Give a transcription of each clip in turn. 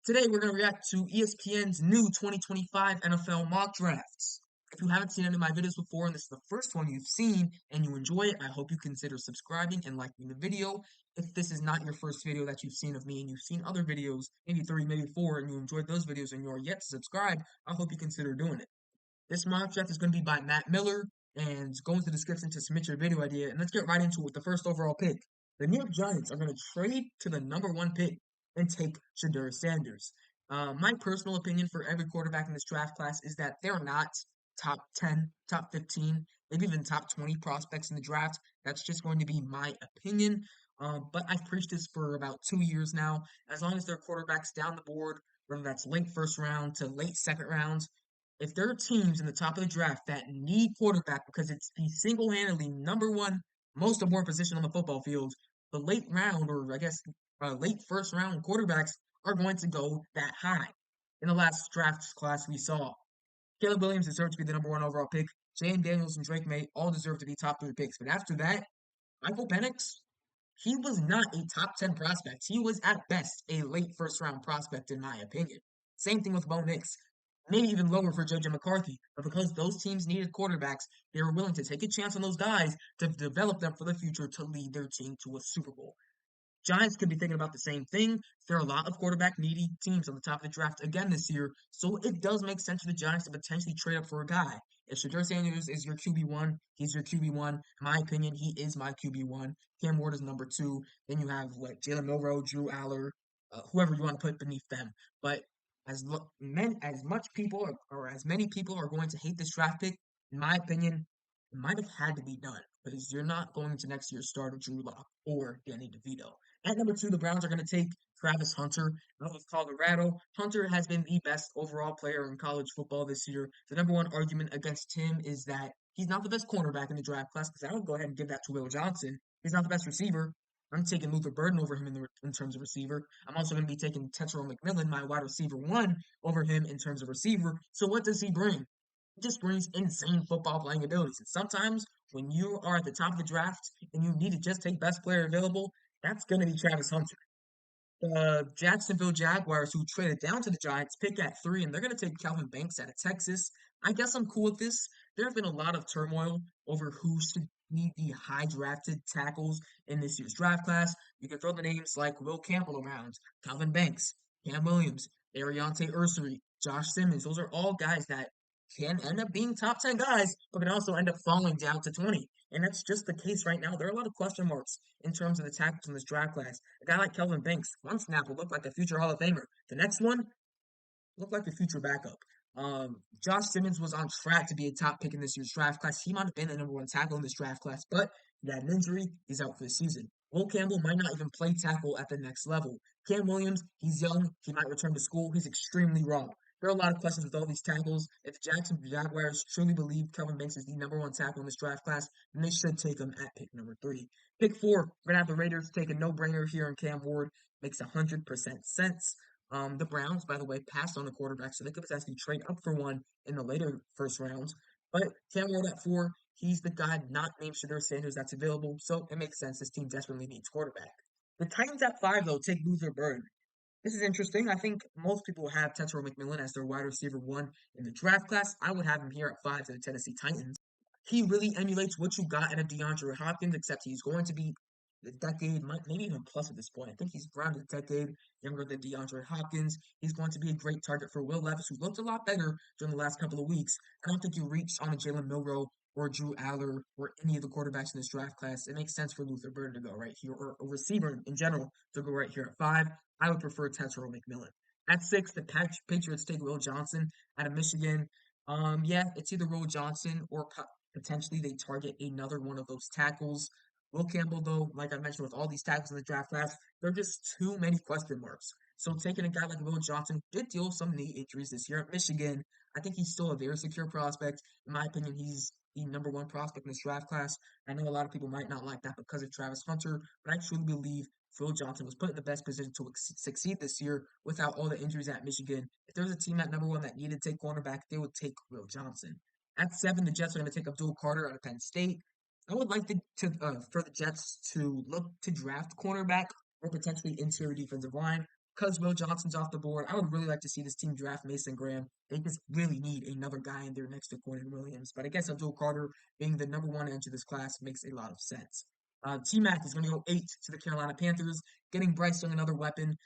Today we're going to react to ESPN's new 2025 NFL mock drafts. If you haven't seen any of my videos before and this is the first one you've seen and you enjoy it, I hope you consider subscribing and liking the video. If this is not your first video that you've seen of me and you've seen other videos, maybe three, maybe four, and you enjoyed those videos and you're yet to subscribe, I hope you consider doing it. This mock draft is going to be by Matt Miller and go into the description to submit your video idea. And let's get right into it with the first overall pick. The New York Giants are going to trade to the number one pick and take Shedeur Sanders. My personal opinion for every quarterback in this draft class is that they're not top 10, top 15, maybe even top 20 prospects in the draft. That's just going to be my opinion. But I've preached this for about 2 years now. As long as their quarterbacks down the board, whether that's late first round to late second rounds, if there are teams in the top of the draft that need quarterback because it's the single-handedly number one most important position on the football field, the late round or I guess late first round quarterbacks are going to go that high. In the last draft class we saw, Caleb Williams deserved to be the number one overall pick. Jane Daniels and Drake May all deserve to be top three picks. But after that, Michael Penix, he was not a top 10 prospect. He was at best a late first round prospect, in my opinion. Same thing with Bo Nix. Maybe even lower for JJ McCarthy. But because those teams needed quarterbacks, they were willing to take a chance on those guys to develop them for the future to lead their team to a Super Bowl. Giants could be thinking about the same thing. There are a lot of quarterback needy teams on the top of the draft again this year, so it does make sense for the Giants to potentially trade up for a guy. If Shedeur Sanders is your QB1, he's your QB1. In my opinion, he is my QB1. Cam Ward is number two. Then you have like Jalen Milroe, Drew Aller, whoever you want to put beneath them. But as much people or as many people are going to hate this draft pick, in my opinion, it might have had to be done because you're not going to next year's starter Drew Lock or Danny DeVito. At number two, the Browns are going to take Travis Hunter out of Colorado. Hunter has been the best overall player in college football this year. The number one argument against him is that he's not the best cornerback in the draft class because I would go ahead and give that to Will Johnson. He's not the best receiver. I'm taking Luther Burden over him in terms of receiver. I'm also going to be taking Tetral McMillan, my wide receiver one, over him in terms of receiver. So what does he bring? He just brings insane football playing abilities. And sometimes when you are at the top of the draft and you need to just take best player available, that's going to be Travis Hunter. The Jacksonville Jaguars, who traded down to the Giants, pick at three, and they're going to take Calvin Banks out of Texas. I guess I'm cool with this. There have been a lot of turmoil over who should be the high drafted tackles in this year's draft class. You can throw the names like Will Campbell around, Calvin Banks, Cam Williams, Ariante Ursery, Josh Simmons. Those are all guys that can end up being top 10 guys, but can also end up falling down to 20. And that's just the case right now. There are a lot of question marks in terms of the tackles in this draft class. A guy like Kelvin Banks, one snap will look like a future Hall of Famer. The next one looked like a future backup. Josh Simmons was on track to be a top pick in this year's draft class. He might have been the number one tackle in this draft class, but he had an injury. He's out for the season. Will Campbell might not even play tackle at the next level. Cam Williams, he's young. He might return to school. He's extremely raw. There are a lot of questions with all these tackles. If the Jacksonville Jaguars truly believe Kelvin Banks is the number one tackle in this draft class, then they should take him at pick number three. Pick four, we're gonna have the Raiders take a no-brainer here in Cam Ward. Makes 100% sense. The Browns, by the way, passed on the quarterback, so they could potentially trade up for one in the later first rounds. But Cam Ward at four, he's the guy not named Shedeur Sanders that's available, so it makes sense. This team desperately needs quarterback. The Titans at five, though, take Luther Burden. This is interesting. I think most people have Tetral McMillan as their wide receiver one in the draft class. I would have him here at five to the Tennessee Titans. He really emulates what you got out of DeAndre Hopkins, except he's going to be a decade, maybe even plus at this point. I think he's around a decade younger than DeAndre Hopkins. He's going to be a great target for Will Levis, who looked a lot better during the last couple of weeks. I don't think you reach on a Jalen Milroe or Drew Aller or any of the quarterbacks in this draft class. It makes sense for Luther Burden to go right here, or a receiver in general to go right here at five. I would prefer Tetsuo McMillan. At six, the Patriots take Will Johnson out of Michigan. Yeah, it's either Will Johnson or potentially they target another one of those tackles. Will Campbell, though, like I mentioned, with all these tackles in the draft class, there are just too many question marks. So taking a guy like Will Johnson did deal with some knee injuries this year at Michigan. I think he's still a very secure prospect. In my opinion, he's the number one prospect in this draft class. I know a lot of people might not like that because of Travis Hunter, but I truly believe Phil Johnson was put in the best position to succeed this year without all the injuries at Michigan. If there was a team at number one that needed to take cornerback, they would take Will Johnson. At seven, the Jets are going to take Abdul Carter out of Penn State. I would like for the Jets to look to draft cornerback or potentially interior defensive line. because Will Johnson's off the board, I would really like to see this team draft Mason Graham. They just really need another guy in there next to Quentin Williams. But I guess Abdul Carter being the number one edge of this class makes a lot of sense. T Mac is going to go eight to the Carolina Panthers, getting Bryce Young another weapon.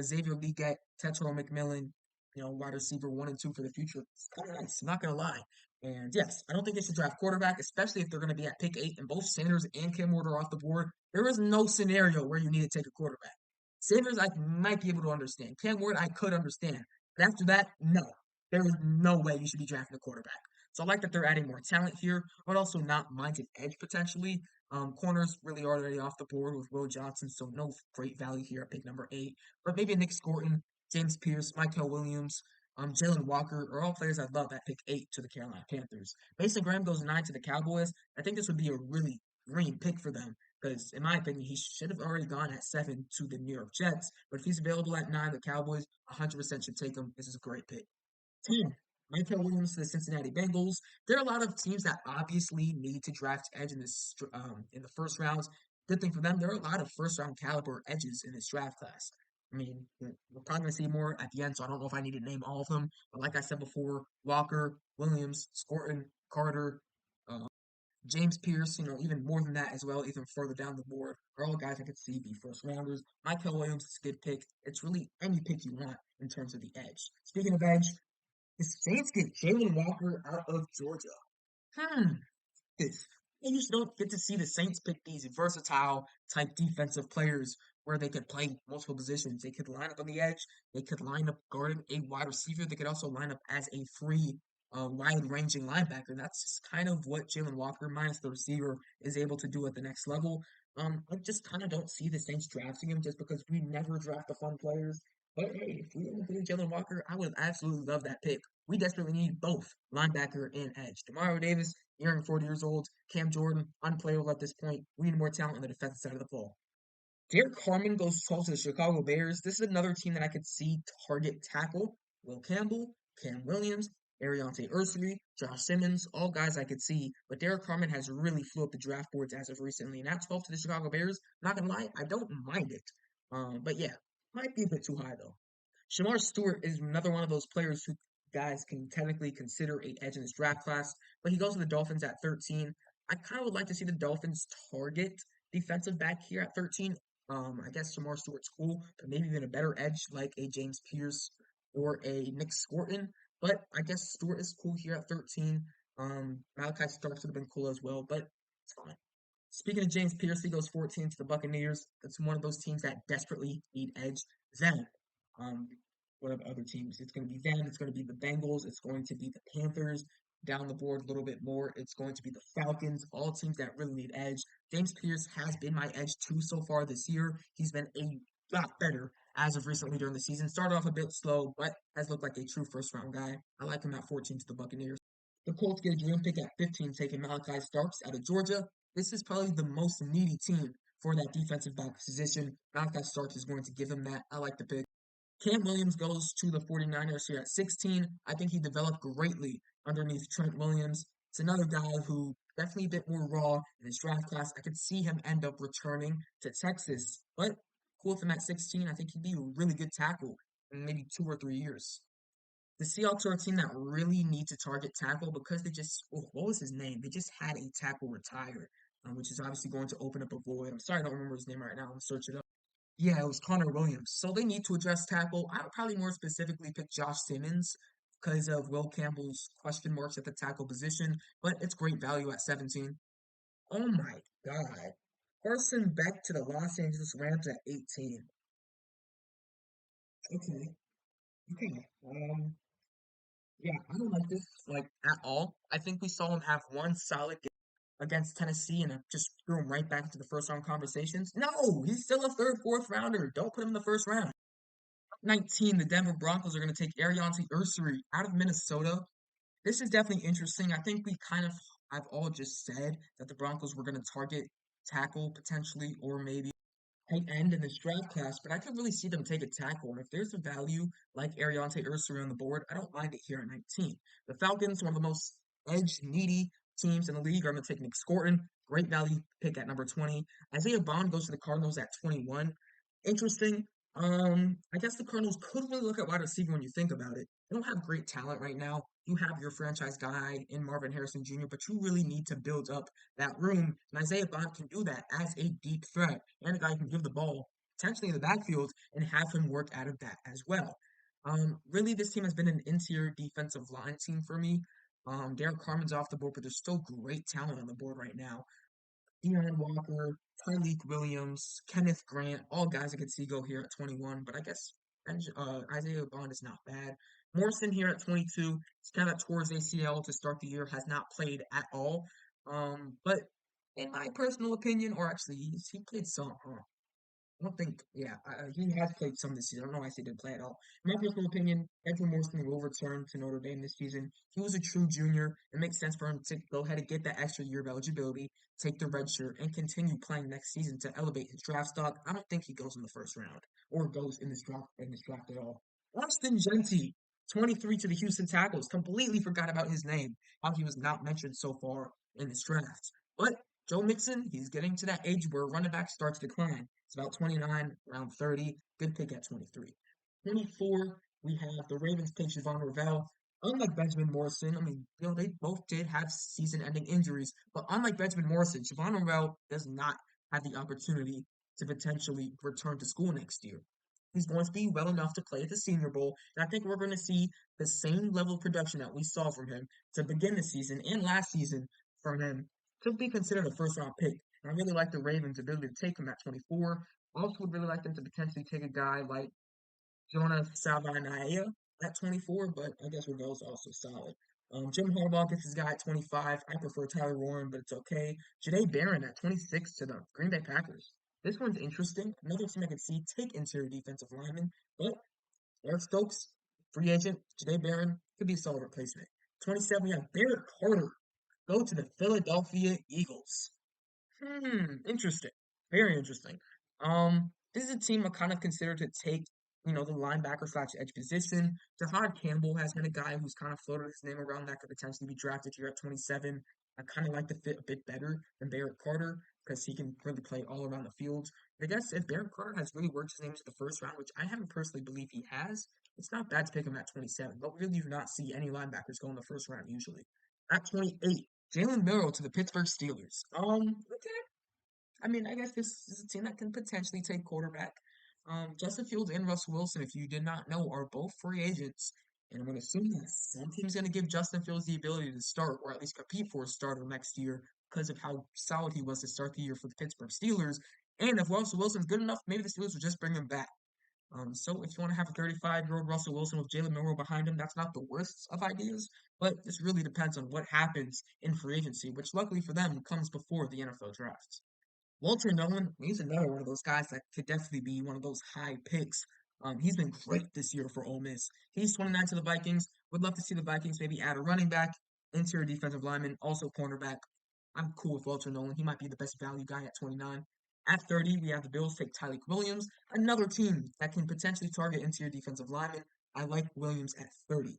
Xavier Leggett, Tetro McMillan, wide receiver one and two for the future. It's kind of nice, I'm not going to lie. And yes, I don't think they should draft quarterback, especially if they're going to be at pick eight and both Sanders and Cam Ward are off the board. There is no scenario where you need to take a quarterback. Sanders, I might be able to understand. Cam Ward, I could understand. But after that, no. There is no way you should be drafting a quarterback. So I like that they're adding more talent here, but also not mind an edge potentially. Corners really are already off the board with Will Johnson, so no great value here at pick number eight. But maybe Nick Scorton, James Pierce, Michael Williams, Jalen Walker are all players I love at pick eight to the Carolina Panthers. Mason Graham goes nine to the Cowboys. I think this would be a really green pick for them because, in my opinion, he should have already gone at seven to the New York Jets. But if he's available at nine, the Cowboys 100% should take him. This is a great pick. 10. Michael Williams to the Cincinnati Bengals. There are a lot of teams that obviously need to draft edge in the first rounds. Good thing for them, there are a lot of first round caliber edges in this draft class. I mean, we're probably going to see more at the end, so I don't know if I need to name all of them. But like I said before, Walker, Williams, Scorton, Carter, uh, James Pierce, even more than that as well, even further down the board, are all guys I could see be first rounders. Michael Williams is a good pick. It's really any pick you want in terms of the edge. Speaking of edge, the Saints get Jalen Walker out of Georgia. Hmm. This you just don't get to see the Saints pick these versatile type defensive players where they could play multiple positions. They could line up on the edge. They could line up guarding a wide receiver. They could also line up as a free, wide-ranging linebacker. That's just kind of what Jalen Walker, minus the receiver, is able to do at the next level. I just kind of don't see the Saints drafting him just because we never draft the fun players. But hey, if we end up getting Jalen Walker, I would absolutely love that pick. We desperately need both linebacker and edge. Demario Davis, nearing 40 years old. Cam Jordan, unplayable at this point. We need more talent on the defensive side of the ball. Derek Carmen goes 12 to the Chicago Bears. This is another team that I could see target tackle. Will Campbell, Cam Williams, Ariante Ursary, Josh Simmons, all guys I could see. But Derek Carmen has really flew up the draft boards as of recently. And at 12 to the Chicago Bears, not gonna lie, I don't mind it. But yeah, might be a bit too high though. Shamar Stewart is another one of those players who guys can technically consider a edge in this draft class, but he goes to the Dolphins at 13. I kind of would like to see the Dolphins target defensive back here at 13. I guess Shamar Stewart's cool, but maybe even a better edge like a James Pierce or a Nick Scorton. But I guess Stewart is cool here at 13. Malachi Starks would have been cool as well, but it's fine. Speaking of James Pierce, he goes 14 to the Buccaneers. That's one of those teams that desperately need edge. Then, um, what of other teams? It's going to be them. It's going to be the Bengals. It's going to be the Panthers. Down the board a little bit more. It's going to be the Falcons. All teams that really need edge. James Pierce has been my edge too so far this year. He's been a lot better as of recently during the season. Started off a bit slow, but has looked like a true first round guy. I like him at 14 to the Buccaneers. The Colts get a dream pick at 15, taking Malachi Starks out of Georgia. This is probably the most needy team for that defensive back position. Malachi Starks is going to give him that. I like the pick. Cam Williams goes to the 49ers here at 16. I think he developed greatly underneath Trent Williams. It's another guy who definitely a bit more raw in his draft class. I could see him end up returning to Texas, but cool with him at 16. I think he'd be a really good tackle in maybe 2 or 3 years. The Seahawks are a team that really need to target tackle because they just, oh, what was his name? They just had a tackle retired, which is obviously going to open up a void. I'm sorry, I don't remember his name right now. I'm search it up. Yeah, it was Connor Williams. So they need to address tackle. I would probably more specifically pick Josh Simmons because of Will Campbell's question marks at the tackle position, but it's great value at 17. Oh my God. Carson Beck to the Los Angeles Rams at 18. Okay. Okay. Yeah, I don't like this like at all. I think we saw him have one solid game against Tennessee and just threw him right back into the first round conversations. No, he's still a third, fourth rounder. Don't put him in the first round. 19, the Denver Broncos are going to take Ariante Ursary out of Minnesota. This is definitely interesting. I think I've all just said that the Broncos were going to target tackle potentially, or maybe tight end in this draft class, but I could really see them take a tackle. And if there's a value like Ariante Ursary on the board, I don't mind it here at 19. The Falcons, one of the most edge needy teams in the league, are going to take Nick Scorton. Great value pick at number 20. Isaiah Bond goes to the Cardinals at 21. Interesting. I guess the Cardinals could really look at wide receiver when you think about it. They don't have great talent right now. You have your franchise guy in Marvin Harrison Jr., but you really need to build up that room. And Isaiah Bond can do that as a deep threat and a guy who can give the ball potentially in the backfield and have him work out of that as well. Really, this team has been an interior defensive line team for me. Derek Carmen's off the board, but there's still great talent on the board right now. Deion Walker, Tyleek Williams, Kenneth Grant, all guys I could see go here at 21, but I guess Isaiah Bond is not bad. Morrison here at 22, he's kind of towards ACL to start the year, has not played at all. But in my personal opinion, or actually he played some. I don't think, yeah, he has played some this season. I don't know why he didn't play at all. In my personal opinion, Edwin Morrison will return to Notre Dame this season. He was a true junior. It makes sense for him to go ahead and get that extra year of eligibility, take the red shirt, and continue playing next season to elevate his draft stock. I don't think he goes in the first round or goes in this draft at all. Austin Gentry, 23 to the Houston Tackles. Completely forgot about his name, how he was not mentioned so far in this draft. But Joe Mixon, he's getting to that age where running back starts to decline. It's about 29, around 30. Good pick at 23. 24, we have the Ravens pick Javon Ravel. Unlike Benjamin Morrison, I mean, they both did have season-ending injuries, but unlike Benjamin Morrison, Javon Ravel does not have the opportunity to potentially return to school next year. He's going to be well enough to play at the Senior Bowl, and I think we're going to see the same level of production that we saw from him to begin the season and last season from him to be considered a first-round pick. And I really like the Ravens' ability to take him at 24. I also would really like them to potentially take a guy like Jonah Salvanaya at 24, but I guess Ravel's also solid. Jim Harbaugh gets his guy at 25. I prefer Tyler Warren, but it's okay. Jade Barron at 26 to the Green Bay Packers. This one's interesting. Another team I could see take interior defensive lineman, but Eric Stokes, free agent. Jade Barron could be a solid replacement. 27, we have Barrett Carter go to the Philadelphia Eagles. Interesting. Very interesting. This is a team I kind of consider to take, the linebacker slash edge position. Jahad Campbell has been a guy who's kind of floated his name around that could potentially be drafted here at 27. I kind of like the fit a bit better than Barrett Carter because he can really play all around the field. I guess if Barrett Carter has really worked his name into the first round, which I haven't personally believe he has, it's not bad to pick him at 27. But really do not see any linebackers go in the first round usually. At 28, Jalen Milroe to the Pittsburgh Steelers. Okay. I mean, I guess this is a team that can potentially take quarterback. Justin Fields and Russell Wilson, if you did not know, are both free agents. And I'm going to assume that some team's going to give Justin Fields the ability to start or at least compete for a starter next year because of how solid he was to start the year for the Pittsburgh Steelers. And if Russell Wilson's good enough, maybe the Steelers will just bring him back. So if you want to have a 35-year-old Russell Wilson with Jalen Milroe behind him, that's not the worst of ideas. But this really depends on what happens in free agency, which luckily for them comes before the NFL draft. Walter Nolan, he's another one of those guys that could definitely be one of those high picks. He's been great this year for Ole Miss. He's 29 to the Vikings. Would love to see the Vikings maybe add a running back, interior defensive lineman, also cornerback. I'm cool with Walter Nolan. He might be the best value guy at 29. At 30, we have the Bills take Tyleek Williams, another team that can potentially target interior defensive linemen. I like Williams at 30.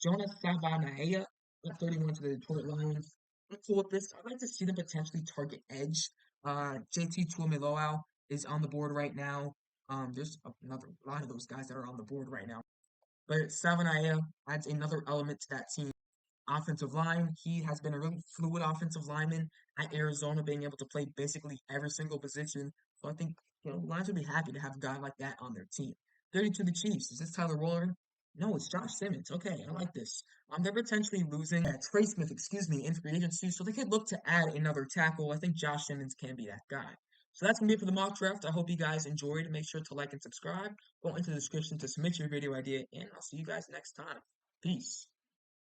Jonas Savanaia at 31 to the Detroit Lions. I'm cool with this. I'd like to see them potentially target edge. JT Tuamiloau is on the board right now. There's another lot of those guys that are on the board right now. But Savanaia adds another element to that team. Offensive line, he has been a really fluid offensive lineman at Arizona, being able to play basically every single position. So I think, Lions would be happy to have a guy like that on their team. 32 the Chiefs. Is this Tyler Warren? No, it's Josh Simmons. Okay, I like this. They're potentially losing Trey Smith, excuse me, in free agency, so they could look to add another tackle. I think Josh Simmons can be that guy. So that's gonna be it for the mock draft. I hope you guys enjoyed. Make sure to like and subscribe. Go into the description to submit your video idea, and I'll see you guys next time. Peace.